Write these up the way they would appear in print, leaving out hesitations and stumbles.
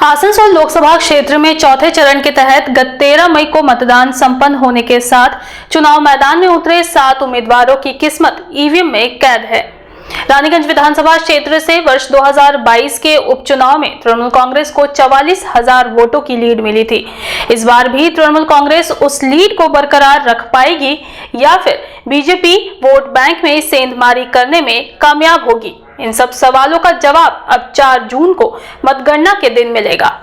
आसनसोल लोकसभा क्षेत्र में चौथे चरण के तहत गत 13 मई को मतदान संपन्न होने के साथ चुनाव मैदान में उतरे 7 उम्मीदवारों की किस्मत ईवीएम में कैद है। रानीगंज विधानसभा क्षेत्र से वर्ष 2022 के उपचुनाव में तृणमूल कांग्रेस को 44,000 वोटों की लीड मिली थी। इस बार भी तृणमूल कांग्रेस उस लीड को बरकरार रख पाएगी या फिर बीजेपी वोट बैंक में सेंधमारी करने में कामयाब होगी? इन सब सवालों का जवाब अब 4 जून को मतगणना के दिन मिलेगा।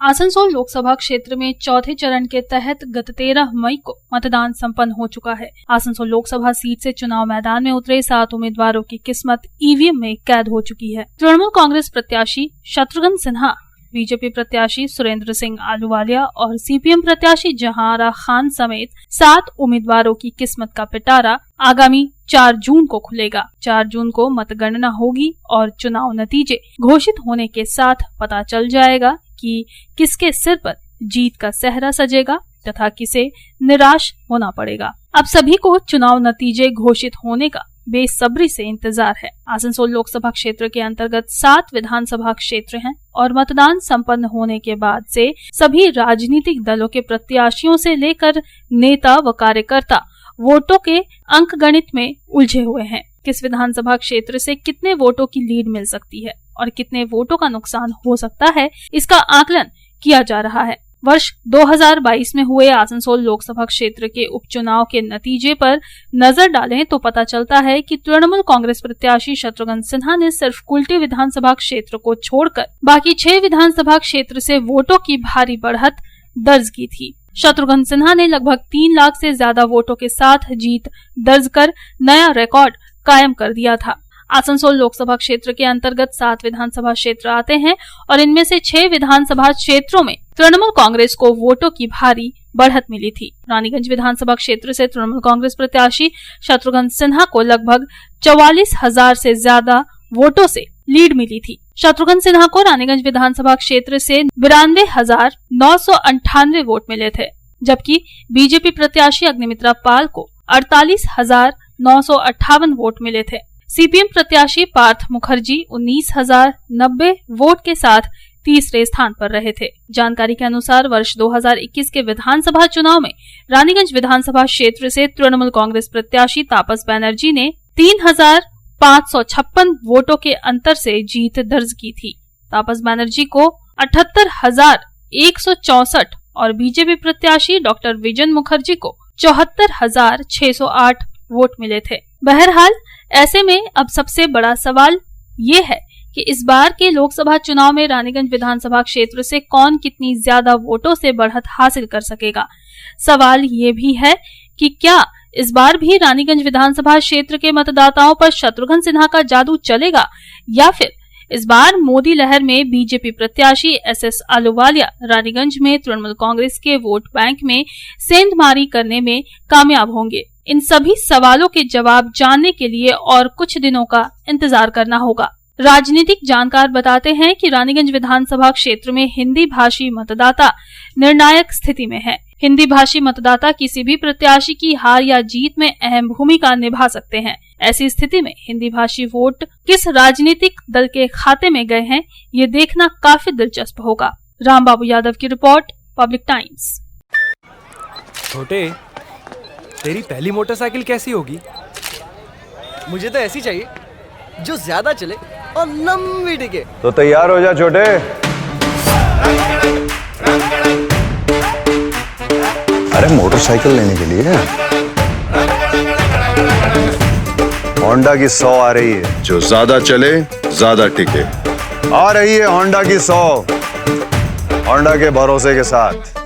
आसनसोल लोकसभा क्षेत्र में चौथे चरण के तहत गत 13 मई को मतदान संपन्न हो चुका है। आसनसोल लोकसभा सीट से चुनाव मैदान में उतरे 7 उम्मीदवारों की किस्मत ईवीएम में कैद हो चुकी है। तृणमूल कांग्रेस प्रत्याशी शत्रुघ्न सिन्हा, बीजेपी प्रत्याशी सुरेंद्र सिंह आलूवालिया और सीपीएम प्रत्याशी जहांआरा खान समेत 7 उम्मीदवारों की किस्मत का पिटारा आगामी 4 जून को खुलेगा। 4 जून को मतगणना होगी और चुनाव नतीजे घोषित होने के साथ पता चल जाएगा कि किसके सिर पर जीत का सेहरा सजेगा तथा किसे निराश होना पड़ेगा। अब सभी को चुनाव नतीजे घोषित होने का बेसब्री से इंतजार है। आसनसोल लोकसभा क्षेत्र के अंतर्गत 7 विधानसभा क्षेत्र हैं और मतदान संपन्न होने के बाद से सभी राजनीतिक दलों के प्रत्याशियों से लेकर नेता व कार्यकर्ता वोटों के अंकगणित में उलझे हुए हैं। किस विधानसभा क्षेत्र से कितने वोटों की लीड मिल सकती है और कितने वोटों का नुकसान हो सकता है, इसका आकलन किया जा रहा है। वर्ष 2022 में हुए आसनसोल लोकसभा क्षेत्र के उपचुनाव के नतीजे पर नजर डालें तो पता चलता है कि तृणमूल कांग्रेस प्रत्याशी शत्रुघ्न सिन्हा ने सिर्फ कुल्टी विधानसभा क्षेत्र को छोड़कर बाकी 6 विधानसभा क्षेत्र से वोटों की भारी बढ़त दर्ज की थी। शत्रुघ्न सिन्हा ने लगभग 3 लाख से ज्यादा वोटों के साथ जीत दर्ज कर नया रिकॉर्ड कायम कर दिया था। आसनसोल लोकसभा क्षेत्र के अंतर्गत 7 विधानसभा क्षेत्र आते हैं और इनमें से 6 विधानसभा क्षेत्रों में तृणमूल कांग्रेस को वोटों की भारी बढ़त मिली थी। रानीगंज विधानसभा क्षेत्र से तृणमूल कांग्रेस प्रत्याशी शत्रुघ्न सिन्हा को लगभग 44,000 से ज्यादा वोटों से लीड मिली थी। शत्रुघ्न सिन्हा को रानीगंज विधानसभा क्षेत्र से 92,998 वोट मिले थे, जबकि बीजेपी प्रत्याशी अग्निमित्रा पाल को 48,958 वोट मिले थे। सीपीएम प्रत्याशी पार्थ मुखर्जी 19,090 वोट के साथ तीसरे स्थान पर रहे थे। जानकारी के अनुसार वर्ष 2021 के विधानसभा चुनाव में रानीगंज विधानसभा क्षेत्र से तृणमूल कांग्रेस प्रत्याशी तापस बनर्जी ने 3,556 वोटों के अंतर से जीत दर्ज की थी। तापस बनर्जी को 78,164 और बीजेपी प्रत्याशी डॉक्टर विजन मुखर्जी को 74,608 वोट मिले थे। बहरहाल ऐसे में अब सबसे बड़ा सवाल ये है कि इस बार के लोकसभा चुनाव में रानीगंज विधानसभा क्षेत्र से कौन कितनी ज्यादा वोटों से बढ़त हासिल कर सकेगा। सवाल ये भी है कि क्या इस बार भी रानीगंज विधानसभा क्षेत्र के मतदाताओं पर शत्रुघ्न सिन्हा का जादू चलेगा या फिर इस बार मोदी लहर में बीजेपी प्रत्याशी एसएस आलूवालिया रानीगंज में तृणमूल कांग्रेस के वोट बैंक में सेंधमारी करने में कामयाब होंगे। इन सभी सवालों के जवाब जानने के लिए और कुछ दिनों का इंतजार करना होगा। राजनीतिक जानकार बताते हैं कि रानीगंज विधानसभा क्षेत्र में हिंदी भाषी मतदाता निर्णायक स्थिति में है। हिंदी भाषी मतदाता किसी भी प्रत्याशी की हार या जीत में अहम भूमिका निभा सकते हैं। ऐसी स्थिति में हिंदी भाषी वोट किस राजनीतिक दल के खाते में गए हैं, ये देखना काफी दिलचस्प होगा। रामबाबू यादव की रिपोर्ट, पब्लिक टाइम्स। छोटे, तेरी पहली मोटरसाइकिल कैसी होगी? मुझे तो ऐसी चाहिए जो ज्यादा चले और लंबी टिके। तो तैयार हो जा छोटे। अरे मोटरसाइकिल लेने के लिए होंडा की 100 आ रही है, जो ज्यादा चले ज्यादा टिके। आ रही है होंडा की 100, होंडा के भरोसे के साथ।